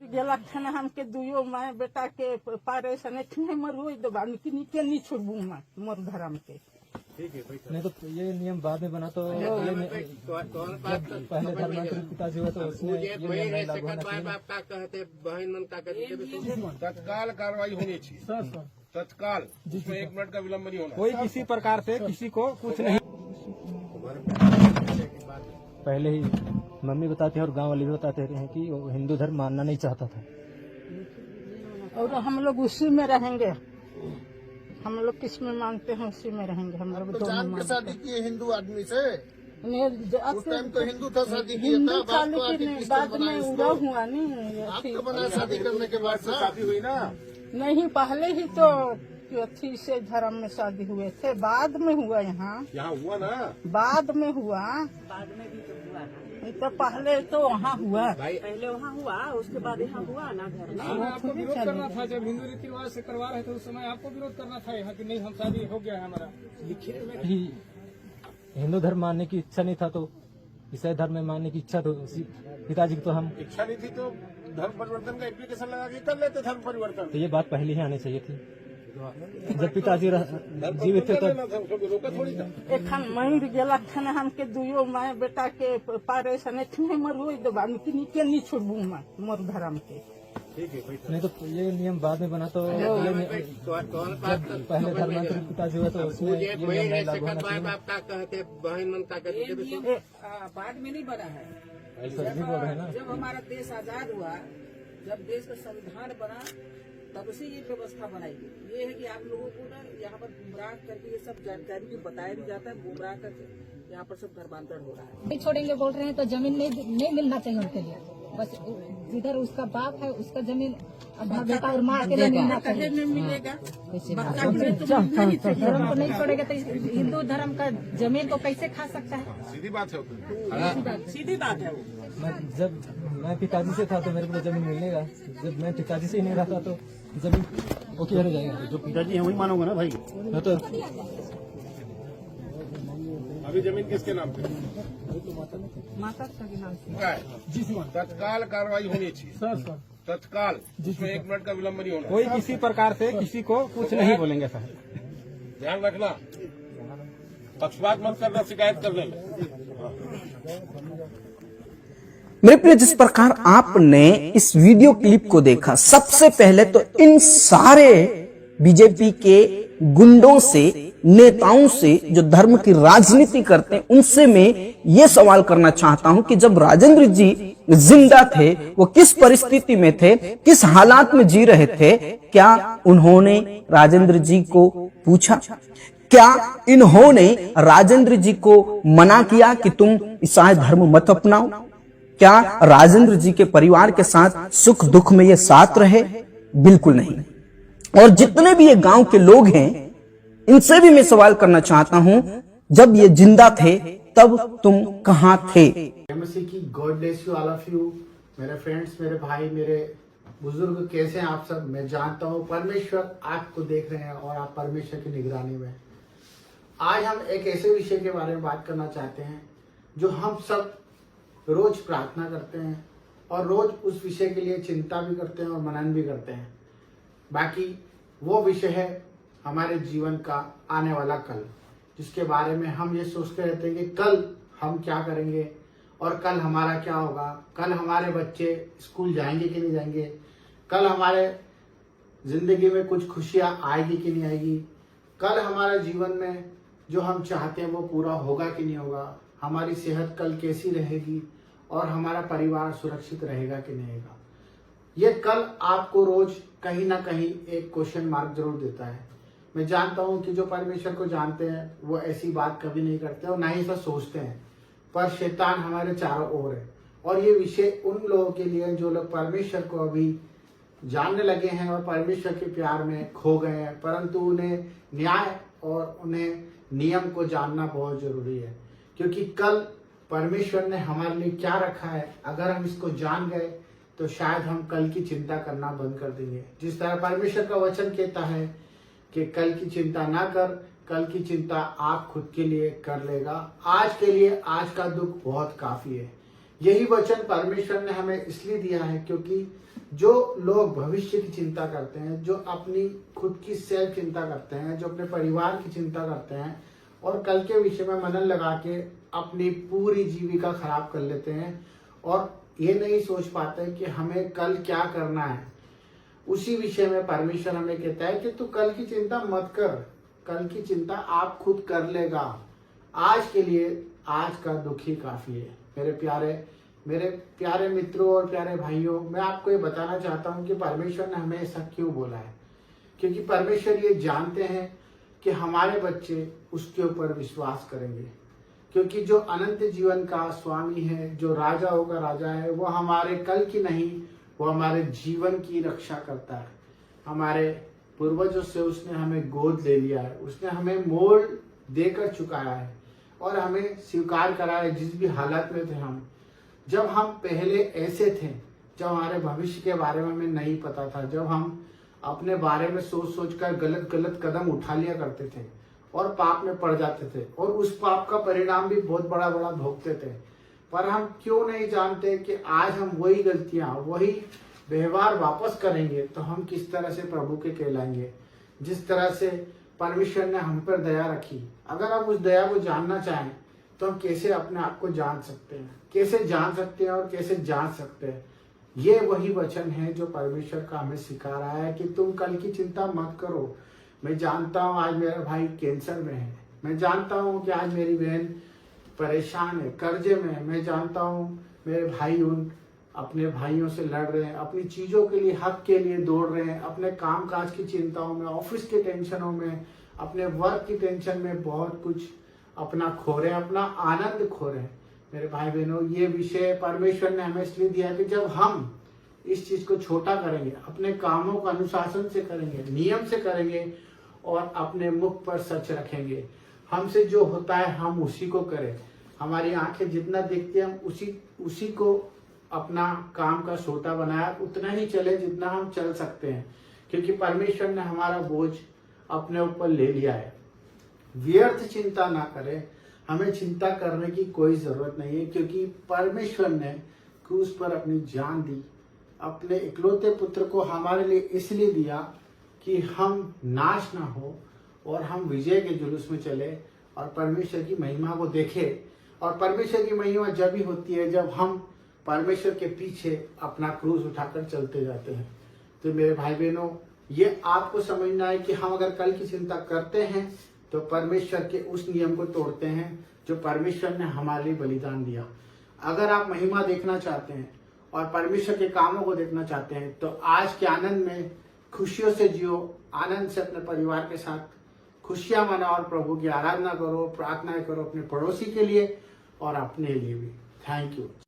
गेलखन हमके दुयो माए बेटा के पारे सने ठने मरुई दबान की नीचे नहीं छोड़बू मैं मोर धर्म के। नहीं तो ये नियम बाद में बना तो पहले धर्मांतरित पिताजी हुआ तो उसने ये नियम नहीं लागू होना चाहिए। तत्काल कार्रवाई होनी चाहिए, तत्काल, जिसमें 1 मिनट का विलम्ब नहीं होना। कोई किसी प्रकार से किसी को कुछ नहीं। पहले ही मम्मी बताते हैं और गांव वाले भी बताते हैं कि वो हिंदू धर्म मानना नहीं चाहता था और हम लोग उसी में रहेंगे। हम लोग किस में मानते हैं उसी में रहेंगे। हम लोग तो जान के शादी किए हिंदू आदमी से, उस टाइम तो हिंदू था, शादी किया हिंदू था, था लेकिन बाद में उड़ा हुआ नहीं। आपको बना शादी करने के बाद शादी हुई ना? नहीं, पहले ही तो अथी से धर्म में शादी हुए थे, बाद में हुआ। यहाँ हुआ ना, बाद में हुआ, बाद में भी तो हुआ ना। तो पहले तो वहाँ हुआ, पहले वहाँ हुआ, उसके बाद यहाँ हुआ ना घर में। आपको विरोध करना था जब हिंदू रीति रिवाज से करवा रहे थे उस समय आपको विरोध करना था यहाँ कि नहीं हम शादी हो गया है हमारा। हिंदू धर्म मानने की इच्छा नहीं था तो ईसाई धर्म में मानने की इच्छा तो पिताजी की तो हम इच्छा नहीं थी तो धर्म परिवर्तन का एप्लीकेशन लगा के कर लेते धर्म परिवर्तन। तो ये बात पहले ही आनी चाहिए थी जब पिताजी जीवित थे तब। एखन मर गेलखन हमके दुयो माए बेटा के पारे सने ठने मरुई दबान की नीचे नहीं छोड़बू मैं मोर धर्म के। नहीं तो ये नियम बाद में बना तो पहले धर्मांतरित पिताजी हुआ तो उसने ये नियम नहीं लागू होना चाहिए। बाद में नहीं बना है। सर बोल रहे हैं ना, जब हमारा देश आजाद हुआ, जब देश का संविधान बना, तब से ये व्यवस्था बनाई गई। ये है कि आप लोगों को ना यहाँ पर गुमराह करके ये सब जानकारी भी बताया भी जाता है, गुमराह करके यहाँ पर सब धर्मांतरण हो रहा है। नहीं छोड़ेंगे बोल रहे हैं तो जमीन नहीं मिलना चाहिए उनके लिए। बस जिधर उसका बाप है उसका जमीन बेटा और माँ के लिए मिलना चाहिए। मिलेगा धर्म को नहीं छोड़ेगा तो हिंदू धर्म का जमीन को कैसे खा सकता है? सीधी बात है, सीधी बात है वो। जब मैं पिताजी से था तो मेरे को जमीन मिलेगा, जब मैं पिताजी से ही नहीं रहता तो जमीन वो क्या रह जाएगा। जो पिताजी है वही मानोगे ना भाई। मैं तो अभी जमीन किसके नाम पे? माता के नाम से। जी तत्काल कार्रवाई होनी चाहिए, तत्काल, जिसमें 1 मिनट का विलम्ब नहीं होना। कोई किसी प्रकार से किसी को कुछ नहीं बोलेंगे सर। ध्यान रखना, पक्षपात मत करना, शिकायत करने में। मेरे प्रिय, जिस प्रकार आपने इस वीडियो क्लिप को देखा, सबसे पहले तो इन सारे बीजेपी के गुंडों से, नेताओं से जो धर्म की राजनीति करते हैं, उनसे मैं ये सवाल करना चाहता हूं कि जब राजेंद्र जी जिंदा थे वो किस परिस्थिति में थे, किस हालात में जी रहे थे? क्या उन्होंने राजेंद्र जी को पूछा? क्या इन्होंने राजेंद्र जी को मना किया कि तुम ईसाई धर्म मत अपनाओ? क्या राजेंद्र जी के परिवार के साथ सुख दुख में ये साथ रहे? बिल्कुल नहीं। और जितने भी ये गांव के लोग हैं, इनसे भी मैं सवाल करना चाहता हूं, जब ये जिंदा थे तब तुम कहां थे? की God bless you all of you. मेरे फ्रेंड्स, मेरे भाई, मेरे बुजुर्ग, कैसे हैं आप सब? मैं जानता हूं परमेश्वर आपको देख रहे हैं और आप परमेश्वर की निगरानी में। आज हम एक ऐसे विषय के बारे में बात करना चाहते हैं जो हम सब रोज प्रार्थना करते हैं और रोज उस विषय के लिए चिंता भी करते हैं और मनन भी करते हैं। बाकी वो विषय है हमारे जीवन का आने वाला कल, जिसके बारे में हम ये सोचते रहते हैं कि कल हम क्या करेंगे और कल हमारा क्या होगा, कल हमारे बच्चे स्कूल जाएंगे कि नहीं जाएंगे, कल हमारे जिंदगी में कुछ खुशियां आएगी कि नहीं आएगी, कल हमारे जीवन में जो हम चाहते हैं वो पूरा होगा कि नहीं होगा, हमारी सेहत कल कैसी रहेगी और हमारा परिवार सुरक्षित रहेगा कि नहीं रहेगा। ये कल आपको रोज कहीं ना कहीं एक क्वेश्चन मार्क जरूर देता है। मैं जानता हूं कि जो परमेश्वर को जानते हैं वो ऐसी बात कभी नहीं करते और ना ही ऐसा सोचते हैं, पर शैतान हमारे चारों ओर है। और ये विषय उन लोगों के लिए जो लोग परमेश्वर को अभी जानने लगे हैं और परमेश्वर के प्यार में खो गए हैं, परंतु उन्हें न्याय और उन्हें नियम को जानना बहुत जरूरी है। क्योंकि कल परमेश्वर ने हमारे लिए क्या रखा है, अगर हम इसको जान गए तो शायद हम कल की चिंता करना बंद कर देंगे। जिस तरह परमेश्वर का वचन कहता है कि कल की चिंता ना कर, कल की चिंता आप खुद के लिए कर लेगा। आज के लिए आज का दुख बहुत काफी है। यही वचन परमेश्वर ने हमें इसलिए दिया है क्योंकि जो लोग भविष्य की चिंता करते हैं, जो अपनी खुद की सेल्फ चिंता करते हैं, जो अपने परिवार की चिंता करते हैं और कल के विषय में मनन लगा के अपनी पूरी जीविका खराब कर लेते हैं और ये नहीं सोच पाते कि हमें कल क्या करना है, उसी विषय में परमेश्वर हमें कहता है कि तू कल की चिंता मत कर, कल की चिंता आप खुद कर लेगा। आज के लिए आज का दुख ही काफी है। मेरे प्यारे मित्रों और प्यारे भाइयों, मैं आपको ये बताना चाहता हूँ कि परमेश्वर ने हमें ऐसा क्यों बोला है, क्योंकि परमेश्वर ये जानते हैं कि हमारे बच्चे उसके ऊपर विश्वास करेंगे, क्योंकि जो अनंत जीवन का स्वामी है, जो राजाओं का राजा है, वो हमारे कल की नहीं, वो हमारे जीवन की रक्षा करता है। हमारे पूर्वजों से उसने हमें गोद ले लिया है, उसने हमें मोल देकर चुकाया है और हमें स्वीकार करा है जिस भी हालत में थे हम। जब हम पहले ऐसे थे, जब हमारे भविष्य के बारे में हमें नहीं पता था, जब हम अपने बारे में सोच सोच कर गलत गलत कदम उठा लिया करते थे और पाप में पड़ जाते थे और उस पाप का परिणाम भी बहुत बड़ा बड़ा भोगते थे, पर हम क्यों नहीं जानते कि आज हम वही गलतियां, वही व्यवहार वापस करेंगे तो हम किस तरह से प्रभु के कहलाएंगे। जिस तरह से परमेश्वर ने हम पर दया रखी, अगर आप उस दया को जानना चाहें तो हम कैसे अपने आप को जान सकते हैं, कैसे जान सकते हैं और कैसे जान सकते हैं। ये वही वचन है जो परमेश्वर का हमें सिखा रहा है कि तुम कल की चिंता मत करो। मैं जानता हूँ आज मेरा भाई कैंसर में है, मैं जानता हूँ कि आज मेरी बहन परेशान है, कर्जे में है, मैं जानता हूँ मेरे भाई उन अपने भाइयों से लड़ रहे हैं, अपनी चीजों के लिए, हक के लिए दौड़ रहे हैं, अपने काम काज की चिंताओं में, ऑफिस के टेंशनों में, अपने वर्क की टेंशन में बहुत कुछ अपना खो रहे हैं, अपना आनंद खो रहे हैं। मेरे भाई बहनों, ये विषय परमेश्वर ने हमें इसलिए दिया कि जब हम इस चीज को छोटा करेंगे, अपने कामों को अनुशासन से करेंगे, नियम से करेंगे और अपने मुख पर सच रखेंगे, हमसे जो होता है हम उसी को करें। हमारी आंखें जितना देखती हैं हम उसी को अपना काम का सोटा बनाया, उतना ही चले जितना हम चल सकते हैं, क्योंकि परमेश्वर ने हमारा बोझ अपने ऊपर ले लिया है। व्यर्थ चिंता ना करें, हमें चिंता करने की कोई जरूरत नहीं है, क्योंकि परमेश्वर ने क्रूस पर अपनी जान दी, अपने इकलौते पुत्र को हमारे लिए इसलिए दिया कि हम नाश ना हो और हम विजय के जुलूस में चले और परमेश्वर की महिमा को देखें। और परमेश्वर की महिमा जब ही होती है जब हम परमेश्वर के पीछे अपना क्रूस उठाकर चलते जाते हैं। तो मेरे भाई बहनों, ये आपको समझना है कि हम अगर कल की चिंता करते हैं तो परमेश्वर के उस नियम को तोड़ते हैं जो परमेश्वर ने हमारे लिए बलिदान दिया। अगर आप महिमा देखना चाहते हैं और परमेश्वर के कामों को देखना चाहते हैं तो आज के आनंद में खुशियों से जियो, आनंद से अपने परिवार के साथ खुशियां मनाओ और प्रभु की आराधना करो, प्रार्थनाएं करो अपने पड़ोसी के लिए और अपने लिए भी। Thank you.